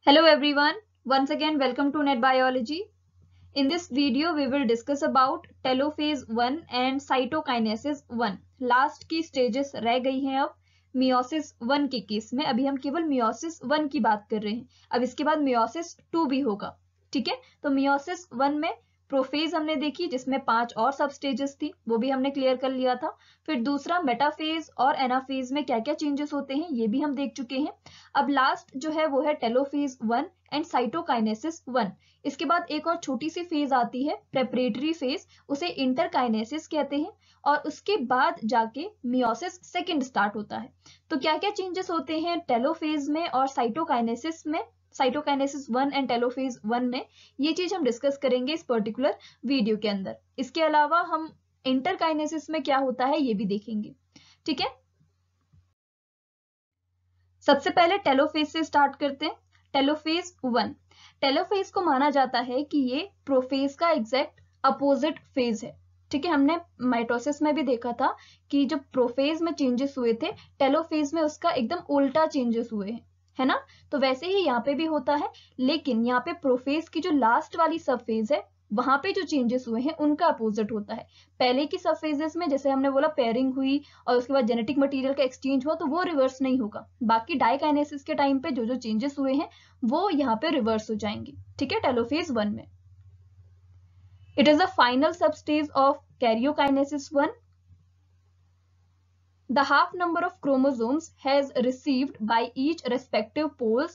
Hello everyone, once again welcome to Net Biology. In this video we will discuss about telophase 1 and cytokinesis 1. Last की stages रह गई हैं अब meiosis 1 के case में. अभी हम केवल मियोसिस 1 की बात कर रहे हैं. अब इसके बाद मियोसिस 2 भी होगा. ठीक है, तो मियोसिस 1 में प्रोफेज हमने देखी जिसमें 5 और सब स्टेजेस थी, वो भी हमने क्लियर कर लिया था. फिर दूसरा मेटाफेज और एनाफेज में क्या क्या चेंजेस होते हैं ये भी हम देख चुके हैं. अब लास्ट जो है वो है टेलोफेज 1 एंड साइटोकाइनेसिस 1. इसके बाद एक और छोटी सी फेज आती है प्रेपरेटरी फेज, उसे इंटरकाइनेसिस कहते हैं. और उसके बाद जाके मियोसिस सेकंड स्टार्ट होता है. तो क्या क्या चेंजेस होते हैं टेलोफेज में और साइटोकाइनेसिस में, साइटोकाइनेसिस 1 एंड टेलोफेज 1 में, ये चीज हम डिस्कस करेंगे इस पर्टिकुलर वीडियो के अंदर. इसके अलावा हम इंटरकाइनेसिस में क्या होता है ये भी देखेंगे. ठीक है, सबसे पहले टेलोफेज से स्टार्ट करते हैं. टेलोफेज 1, टेलोफेज को माना जाता है कि ये प्रोफेज का एग्जैक्ट अपोजिट फेज है. ठीक है, हमने माइटोसिस में भी देखा था कि जब प्रोफेज में चेंजेस हुए थे टेलोफेज में उसका एकदम उल्टा चेंजेस हुए हैं, है ना. तो वैसे ही यहाँ पे भी होता है, लेकिन यहाँ पे प्रोफेज की जो लास्ट वाली सब फेज है वहां पे जो चेंजेस हुए हैं उनका अपोजिट होता है. पहले की सब फेजेस में जैसे हमने बोला पेयरिंग हुई और उसके बाद जेनेटिक मटेरियल का एक्सचेंज हुआ तो वो रिवर्स नहीं होगा. बाकी डाइकाइनेसिस के टाइम पे जो जो चेंजेस हुए हैं वो यहाँ पे रिवर्स हो जाएंगे. ठीक है, टेलोफेज 1 में. इट इज द फाइनल सब stage of karyokinesis 1. The half number of chromosomes has received by each respective poles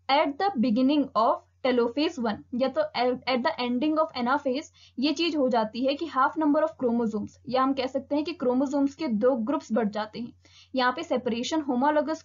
at the beginning of telophase 1 या तो at the ending of anaphase ये चीज हो जाती है कि हाफ नंबर ऑफ क्रोमोसोम्स, या हम कह सकते हैं कि क्रोमोसोम्स के दो ग्रुप्स बढ़ जाते हैं. यहाँ पे सेपरेशन होमोलोगस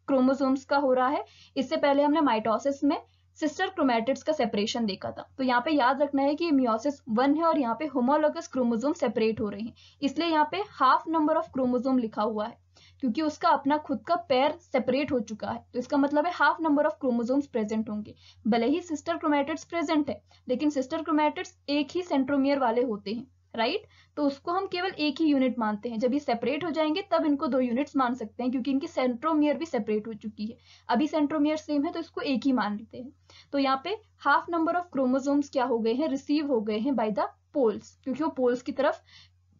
क्रोमोसोम्स का हो रहा है. इससे पहले हमने माइटोसिस में सिस्टर क्रोमैटिड्स का सेपरेशन देखा था. तो यहाँ पे याद रखना है कि मियोसिस 1 है और यहाँ पे होमोलोगस क्रोमोसोम सेपरेट हो रहे हैं, इसलिए यहाँ पे हाफ नंबर ऑफ क्रोमोसोम लिखा हुआ है क्योंकि उसका अपना खुद का पेयर सेपरेट हो चुका है. तो इसका मतलब है half number of chromosomes present होंगे. भले ही सिस्टर क्रोमैटिड्स प्रेजेंट है लेकिन सिस्टर क्रोमैटिड्स एक ही सेंट्रोमियर वाले होते हैं, राइट. तो उसको हम केवल एक ही यूनिट मानते हैं. जब ये सेपरेट हो जाएंगे तब इनको दो यूनिट्स मान सकते हैं क्योंकि इनकी सेंट्रोमियर भी सेपरेट हो चुकी है. अभी सेंट्रोमियर सेम है तो इसको एक ही मान लेते हैं. तो यहाँ पे हाफ नंबर ऑफ क्रोमोसोम्स क्या हो गए हैं, रिसीव हो गए हैं बाय द पोल्स, क्योंकि वो पोल्स की तरफ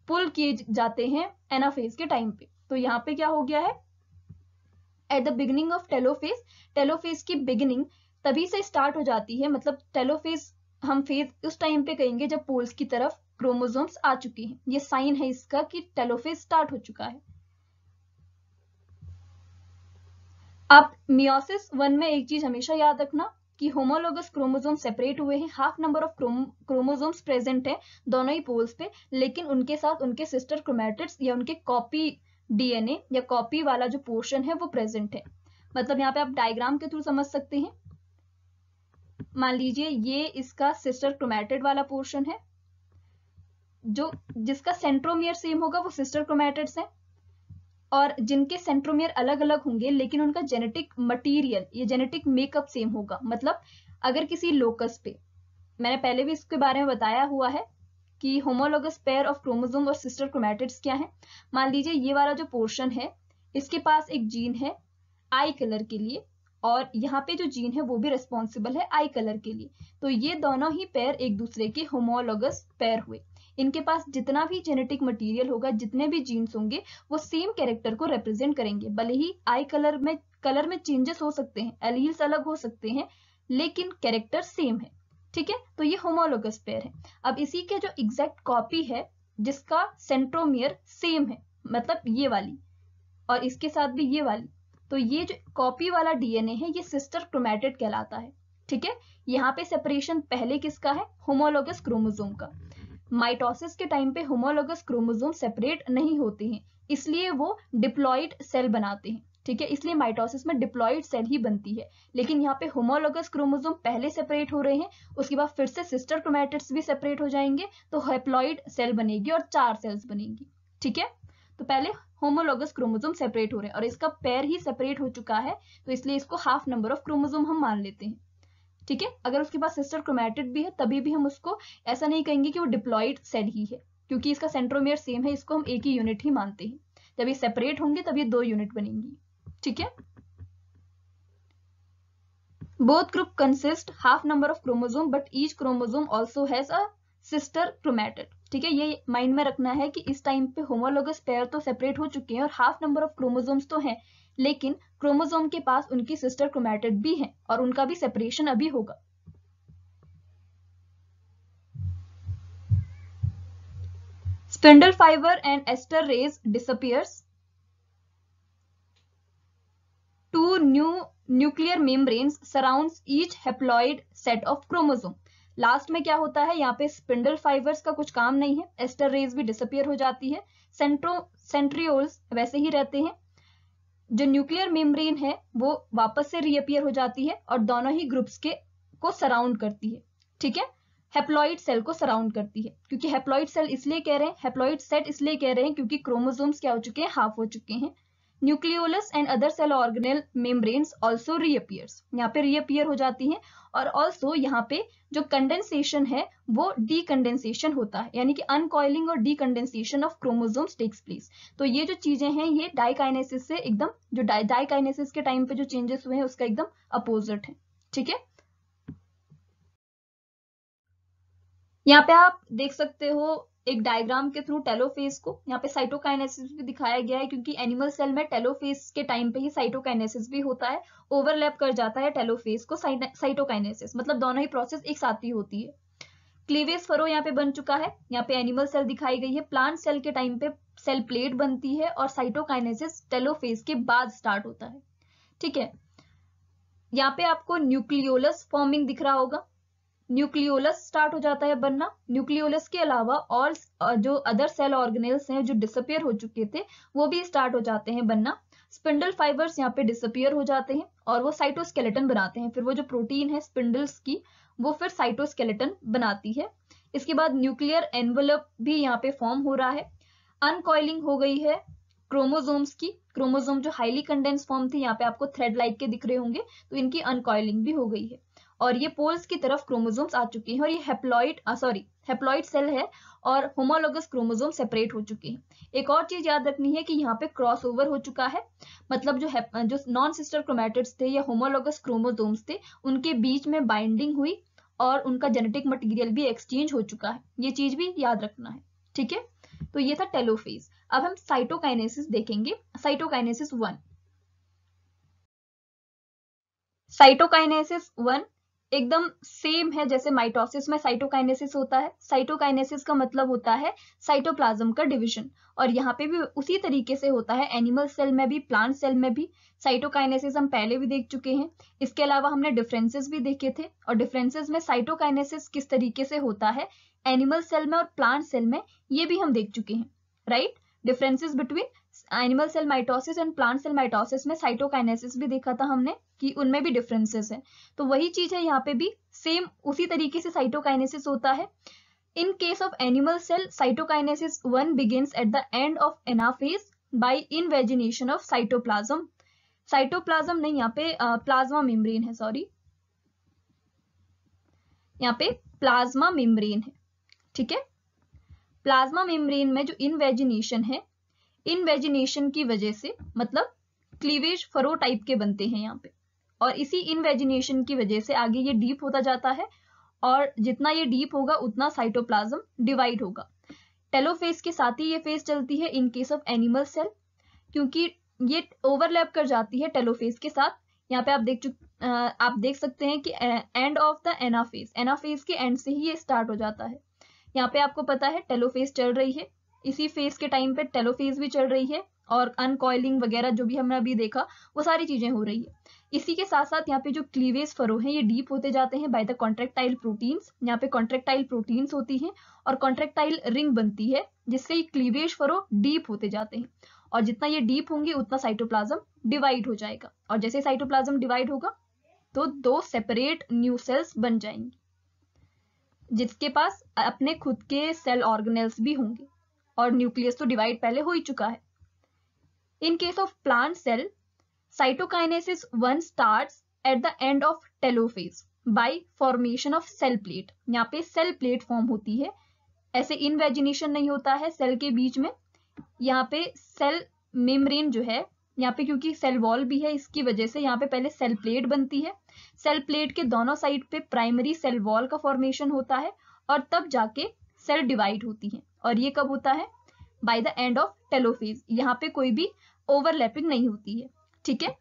पुल किए जाते हैं एनाफेज के टाइम पे. तो यहाँ पे क्या हो गया है, at the beginning of telophase, telophase की बिगिनिंग तभी से स्टार्ट हो जाती है. मतलब टेलोफेज हम फेज उस टाइम पे कहेंगे जब पोल्स की तरफ क्रोमोसोम्स आ चुके हैं. ये साइन है इसका कि टेलोफेज स्टार्ट हो चुका है. अब मियोसिस 1 में एक चीज हमेशा याद रखना कि होमोलोगस क्रोमोसोम सेपरेट हुए हैं, half number of chromosomes present है दोनों ही पोल्स पे, लेकिन उनके साथ उनके सिस्टर क्रोमैटिड्स या उनके कॉपी डीएनए या कॉपी वाला जो पोर्शन है वो प्रेजेंट है. मतलब यहाँ पे आप डायग्राम के थ्रू समझ सकते हैं. मान लीजिए ये इसका सिस्टर क्रोमैटिड वाला पोर्शन है, जो जिसका सेंट्रोमियर सेम होगा वो सिस्टर क्रोमैटिड्स है, और जिनके सेंट्रोमियर अलग अलग होंगे लेकिन उनका जेनेटिक मटेरियल या जेनेटिक मेकअप सेम होगा. मतलब अगर किसी लोकस पे, मैंने पहले भी इसके बारे में बताया हुआ है कि होमोलोगस पेयर ऑफ क्रोमोसोम और सिस्टर क्रोमैटिड्स क्या है. मान लीजिए ये वाला जो पोर्शन है इसके पास एक जीन है आई कलर के लिए और यहाँ पे जो जीन है वो भी रिस्पॉन्सिबल है आई कलर के लिए. तो ये दोनों ही पेयर एक दूसरे के होमोलोगस पेयर हुए. इनके पास जितना भी जेनेटिक मटेरियल होगा, जितने भी जीन्स होंगे, वो सेम कैरेक्टर को रिप्रेजेंट करेंगे. भले ही आई कलर में चेंजेस हो सकते हैं, एलील्स अलग हो सकते हैं, लेकिन कैरेक्टर सेम है. ठीक है, तो ये होमोलोगस पेयर है. अब इसी के जो एग्जैक्ट कॉपी है जिसका सेंट्रोमियर सेम है, मतलब ये वाली और इसके साथ भी ये वाली, तो ये जो कॉपी वाला डीएनए है ये सिस्टर क्रोमैटिड कहलाता है. ठीक है, यहाँ पे सेपरेशन पहले किसका है, होमोलोगस क्रोमोसोम का. माइटोसिस के टाइम पे होमोलोगस क्रोमोसोम सेपरेट नहीं होते हैं, इसलिए वो डिप्लॉइड सेल बनाते हैं. ठीक है, इसलिए माइटोसिस में डिप्लॉइड सेल ही बनती है. लेकिन यहाँ पे होमोलोगस क्रोमोसोम पहले सेपरेट हो रहे हैं, उसके बाद फिर से सिस्टर क्रोमैटिड्स भी सेपरेट हो जाएंगे तो हैप्लॉइड सेल बनेगी और 4 सेल्स बनेंगी. ठीक है, तो पहले होमोलोगस क्रोमोसोम सेपरेट हो रहे हैं और इसका पेयर ही सेपरेट हो चुका है, तो इसलिए इसको हाफ नंबर ऑफ क्रोमोसोम हम मान लेते हैं. ठीक है, अगर उसके पास सिस्टर क्रोमैटिड भी है तभी भी हम उसको ऐसा नहीं कहेंगे कि वो डिप्लॉइड सेल ही है, क्योंकि इसका सेंट्रोमियर सेम है, इसको हम एक ही यूनिट ही मानते हैं. जब ये सेपरेट होंगे तब ये 2 यूनिट बनेंगी. ठीक है, both group consist half number of chromosome but each chromosome also has a sister chromatid. ठीक है, ये माइंड में रखना है कि इस टाइम पे होमोलोगस पेयर तो सेपरेट हो चुके हैं और हाफ नंबर ऑफ क्रोमोसोम्स तो हैं, लेकिन क्रोमोसोम के पास उनकी सिस्टर क्रोमैटिड भी हैं और उनका भी सेपरेशन अभी होगा। Spindle fibre and aster rays disappears. Two new nuclear membranes surrounds each haploid set of chromosome। Last में क्या होता है, यहाँ पे स्पिंडल फाइबर्स का कुछ काम नहीं है, एस्टर रेज भी डिसअपियर हो जाती है, सेंट्रियोल्स वैसे ही रहते हैं, जो न्यूक्लियर मेम्ब्रेन है वो वापस से रीअपियर हो जाती है और दोनों ही ग्रुप्स के को सराउंड करती है। ठीक है, हेप्लॉइड सेल को सराउंड करती है। क्योंकि हेप्लॉइड सेल इसलिए कह रहे हैं, हेप्लॉइड सेट इसलिए कह रहे हैं क्योंकि क्रोमोसोम्स क्या हो चुके हैं, हाफ हो चुके हैं। Nucleolus and other cell organelle membranes also reappears, यहाँ पे रीअपियर हो जाती हैं। और ऑल्सो यहाँ पे जो कंडेंसेशन है वो डीकंडेंसेशन होता है, यानी कि अनकॉइलिंग और decondensation of chromosomes takes place. तो ये जो चीजें हैं ये डाइकाइनेसिस से एकदम, जो डाइकाइनेसिस के टाइम पे जो चेंजेस हुए हैं उसका एकदम अपोजिट है। ठीक है, यहाँ पे आप देख सकते हो एक डायग्राम के थ्रू टेलोफेज को। यहाँ पे साइटोकाइनेसिस भी दिखाया गया है क्योंकि एनिमल सेल में टेलोफेज के टाइम पे ही साइटोकाइनेसिस भी होता है, ओवरलैप कर जाता है टेलोफेज को साइटोकाइनेसिस, मतलब दोनों ही प्रोसेस एक साथ ही होती है। क्लीवेज फरो यहाँ पे बन चुका है, यहाँ पे एनिमल सेल दिखाई गई है। प्लांट सेल के टाइम पे सेल प्लेट बनती है और साइटोकाइनेसिस टेलोफेज के बाद स्टार्ट होता है। ठीक है, यहाँ पे आपको न्यूक्लियोलस फॉर्मिंग दिख रहा होगा, न्यूक्लियोलस स्टार्ट हो जाता है बनना। न्यूक्लियोलस के अलावा और जो अदर सेल ऑर्गेनेल्स हैं जो डिसअपियर हो चुके थे वो भी स्टार्ट हो जाते हैं बनना। स्पिंडल फाइबर्स यहाँ पे डिसअपियर हो जाते हैं और वो साइटोस्केलेटन बनाते हैं। फिर वो जो प्रोटीन है स्पिंडल्स की वो फिर साइटोस्केलेटन बनाती है। इसके बाद न्यूक्लियर एनवलप भी यहाँ पे फॉर्म हो रहा है। अनकॉइलिंग हो गई है क्रोमोसोम्स की, क्रोमोसोम जो हाईली कंडेंस फॉर्म थी यहाँ पे आपको थ्रेड लाइक के दिख रहे होंगे, तो इनकी अनकॉइलिंग भी हो गई है और ये पोल्स की तरफ क्रोमोसोम्स आ चुके हैं और ये हेप्लॉइड सेल है और होमोलोगस क्रोमोसोम सेपरेट हो चुके हैं। एक और चीज याद रखनी है कि यहाँ पे क्रॉस ओवर हो चुका है, मतलब जो नॉन सिस्टर क्रोमैटिड्स थे या होमोलोगस क्रोमोसोम्स थे उनके बीच में बाइंडिंग हुई और उनका जेनेटिक मटेरियल भी एक्सचेंज हो चुका है, ये चीज भी याद रखना है। ठीक है, तो ये था टेलोफेज। अब हम साइटोकाइनेसिस देखेंगे, साइटोकाइनेसिस 1। साइटोकाइनेसिस 1 एकदम सेम है जैसे माइटोसिस में साइटोकाइनेसिस होता है। साइटोकाइनेसिस का मतलब होता है साइटोप्लाज्म का डिवीजन, और यहाँ पे भी उसी तरीके से होता है, एनिमल सेल में भी प्लांट सेल में भी। साइटोकाइनेसिस हम पहले भी देख चुके हैं, इसके अलावा हमने डिफरेंसेस भी देखे थे, और डिफरेंसेस में साइटोकाइनेसिस किस तरीके से होता है एनिमल सेल में और प्लांट सेल में ये भी हम देख चुके हैं, right. Differences between animal cell mitosis and plant cell mitosis में साइटोकाइनेसिस भी देखा था हमने कि उनमें भी डिफरेंसेस है, तो वही चीज है यहाँ पे भी, सेम उसी तरीके से साइटोकाइनेसिस होता है। In case of animal cell cytokinesis 1 begins at the end of anaphase by invagination of cytoplasm. Cytoplasm नहीं, यहाँ पे प्लाज्मा मेम्ब्रेन है, सॉरी, यहाँ पे प्लाज्मा मेम्ब्रेन है। ठीक है, प्लाज्मा मेम्ब्रेन में जो इनवेजिनेशन है, इनवेजिनेशन की वजह से मतलब क्लीवेज फरो टाइप के बनते हैं यहाँ पे, और इसी इनवेजिनेशन की वजह से आगे ये डीप होता जाता है, और जितना ये डीप होगा उतना साइटोप्लाज्म डिवाइड होगा। टेलोफेज के साथ ही ये फेज चलती है in case of animal cell, क्योंकि ये ओवरलैप कर जाती है टेलोफेज के साथ। यहाँ पे आप देख सकते हैं कि end of the anaphase, anaphase के एंड से ही ये स्टार्ट हो जाता है। यहाँ पे आपको पता है टेलोफेज चल रही है, इसी फेज के टाइम पे टेलोफेज भी चल रही है, और अनकॉइलिंग वगैरह जो भी हमने अभी देखा वो सारी चीजें हो रही है। इसी के साथ साथ यहाँ पे जो क्लीवेज फरो हैं ये डीप होते जाते हैं बाय द कॉन्ट्रेक्टाइल प्रोटीन्स। यहाँ पे कॉन्ट्रेक्टाइल प्रोटीन्स होती हैं और कॉन्ट्रेक्टाइल रिंग बनती है, जिससे ये क्लीवेज फरो डीप होते जाते हैं, और जितना ये डीप होंगे उतना साइटोप्लाज्म डिवाइड हो जाएगा, और जैसे साइटोप्लाज्म डिवाइड होगा तो 2 सेपरेट न्यू सेल्स बन जाएंगी, जिसके पास अपने खुद के सेल ऑर्गेनेल्स भी होंगे, और न्यूक्लियस तो डिवाइड पहले हो ही चुका है। In case of plant cell, cytokinesis 1 starts at the end of telophase by formation of cell plate। यहाँ पे सेल प्लेट फॉर्म होती है, ऐसे इनवेजिनेशन नहीं होता है सेल के बीच में। यहाँ पे सेल मेम्ब्रेन जो है यहाँ पे क्योंकि सेल वॉल भी है, इसकी वजह से यहाँ पे पहले सेल प्लेट बनती है। सेल प्लेट के दोनों साइड पे प्राइमरी सेल वॉल का फॉर्मेशन होता है और तब जाके सेल डिवाइड होती है। और ये कब होता है? By the end of telophase. यहाँ पे कोई भी ओवरलैपिंग नहीं होती है। ठीक है,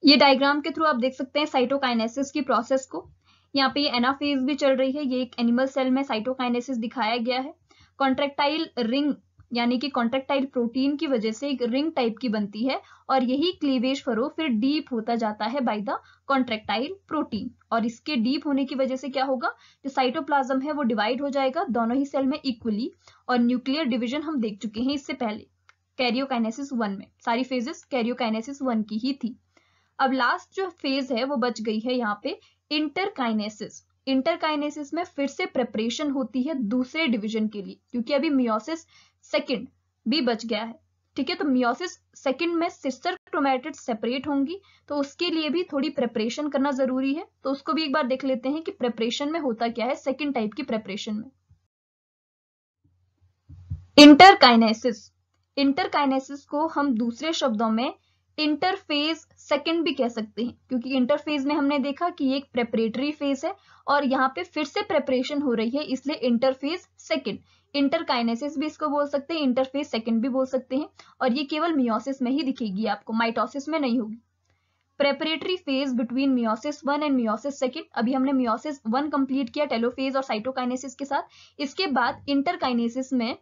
ये डायग्राम के थ्रू आप देख सकते हैं साइटोकाइनेसिस की प्रोसेस को। यहाँ पे ये एनाफेज भी चल रही है। ये एक एनिमल सेल में साइटोकाइनेसिस दिखाया गया है। कॉन्ट्रेक्टाइल रिंग यानी कि कॉन्ट्रेक्टाइल प्रोटीन की वजह से एक रिंग टाइप की बनती है और यही क्लीवेज फरो फिर डीप होता जाता है बाय द कॉन्ट्रेक्टाइल प्रोटीन। और इसके डीप होने की वजह से क्या होगा? जो साइटोप्लाज्म है वो डिवाइड हो जाएगा दोनों ही सेल में इक्वली। और न्यूक्लियर डिविजन हम देख चुके हैं इससे पहले कैरियोकाइनेसिस 1 में। सारी फेजेस कैरियोकाइनेसिस 1 की ही थी। अब लास्ट जो फेज है वो बच गई है यहाँ पे इंटरकाइनेसिस। इंटरकाइनेसिस में फिर से प्रिपरेशन होती है दूसरे डिवीजन के लिए, क्योंकि अभी मियोसिस सेकंड भी बच गया है। ठीक है, तो मियोसिस सेकंड में सिस्टर क्रोमैटिड्स सेपरेट होंगी, तो उसके लिए भी थोड़ी प्रिपरेशन करना जरूरी है। तो उसको भी एक बार देख लेते हैं कि प्रिपरेशन में होता क्या है सेकंड टाइप की प्रिपरेशन में। इंटरकाइनेसिस, इंटरकाइनेसिस को हम दूसरे शब्दों में इंटरफेज सेकंड भी कह सकते हैं, क्योंकि इंटरफेज में हमने देखा कि एक प्रेपरेटरी फेज है और यहाँ पे फिर से प्रेपरेशन हो रही है, इसलिए इंटरफेज सेकंड। इंटरकाइनेसिस भी इसको बोल सकते हैं, इंटरफेज सेकंड भी बोल सकते हैं। और ये केवल मियोसिस में ही दिखेगी आपको, माइटोसिस में नहीं होगी। Preparatory phase between meiosis 1 and meiosis second. अभी हमने मियोसिस 1 कंप्लीट किया टेलोफेज और साइटोकाइनेसिस के साथ। इसके बाद इंटरकाइनेसिस में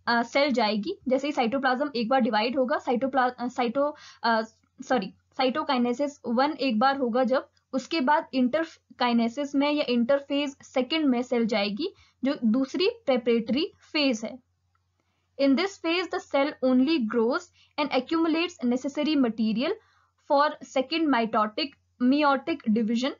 सेल जाएगी। जैसे ही साइटोप्लाज्म एक बार डिवाइड होगा, साइटोकाइनेसिस 1 एक बार होगा जब, उसके बाद इंटरकाइनेसिस में या इंटरफेज सेकंड में सेल जाएगी, जो दूसरी प्रेपरेटरी फेज है। In this phase, the cell only grows and accumulates necessary material for second meiotic division.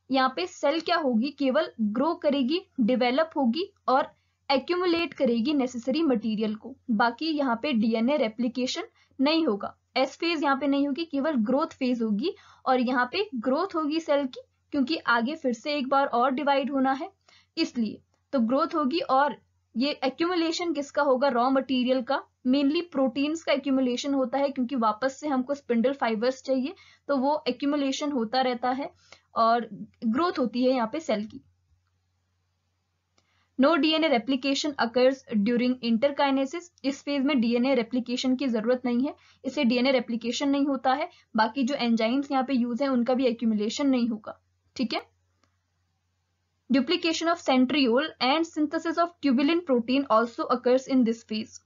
यहाँ पे सेल क्या होगी? केवल ग्रो करेगी, डेवलप होगी और एक्यूमुलेट करेगी नेसेसरी मटेरियल को। बाकी यहाँ पे डीएनए रेप्लिकेशन नहीं होगा। एस फेज यहाँ पे नहीं होगी, केवल ग्रोथ फेज होगी। और यहाँ पे ग्रोथ होगी सेल की, क्योंकि आगे फिर से एक बार और डिवाइड होना है, इसलिए तो ग्रोथ होगी। और ये एक्यूमुलेशन किसका होगा? रॉ मटेरियल का। मेनली प्रोटीन्स का एक्यूमुलेशन होता है, क्योंकि वापस से हमको स्पिंडल फाइबर्स चाहिए, तो वो एक्यूमुलेशन होता रहता है और ग्रोथ होती है यहाँ पे सेल की। No DNA replication occurs during interkinesis. इस फेज में डीएनए रेप्लिकेशन की जरूरत नहीं है, इससे डीएनए रेप्लिकेशन नहीं होता है। बाकी जो एंजाइम्स यहाँ पे यूज है उनका भी एक्यूमुलेशन नहीं होगा। ठीक है, duplication of centriole and synthesis of tubulin protein also occurs in this phase.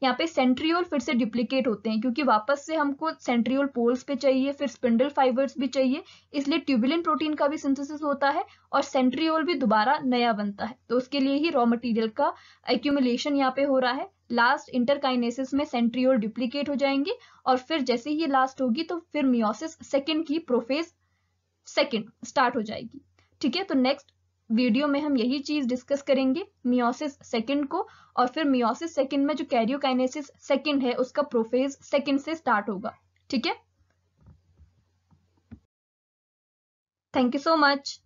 यहाँ पे सेंट्रियोल फिर से डुप्लीकेट होते हैं, क्योंकि वापस से हमको सेंट्रियोल पोल्स पे चाहिए, फिर स्पिंडल फाइबर्स भी चाहिए, इसलिए ट्यूबुलिन प्रोटीन का भी सिंथेसिस होता है और सेंट्रियोल भी दोबारा नया बनता है। तो उसके लिए ही रॉ मटेरियल का एक्यूमुलेशन यहाँ पे हो रहा है। लास्ट इंटरकाइनेसिस में सेंट्रियोल डुप्लीकेट हो जाएंगे और फिर जैसे ही लास्ट होगी तो फिर मियोसिस सेकंड की प्रोफेज सेकंड स्टार्ट हो जाएगी। ठीक है, तो नेक्स्ट वीडियो में हम यही चीज डिस्कस करेंगे, मियोसिस सेकंड को, और फिर मियोसिस सेकंड में जो कैरियोकाइनेसिस सेकंड है उसका प्रोफेज सेकंड से स्टार्ट होगा। ठीक है, थैंक यू सो मच।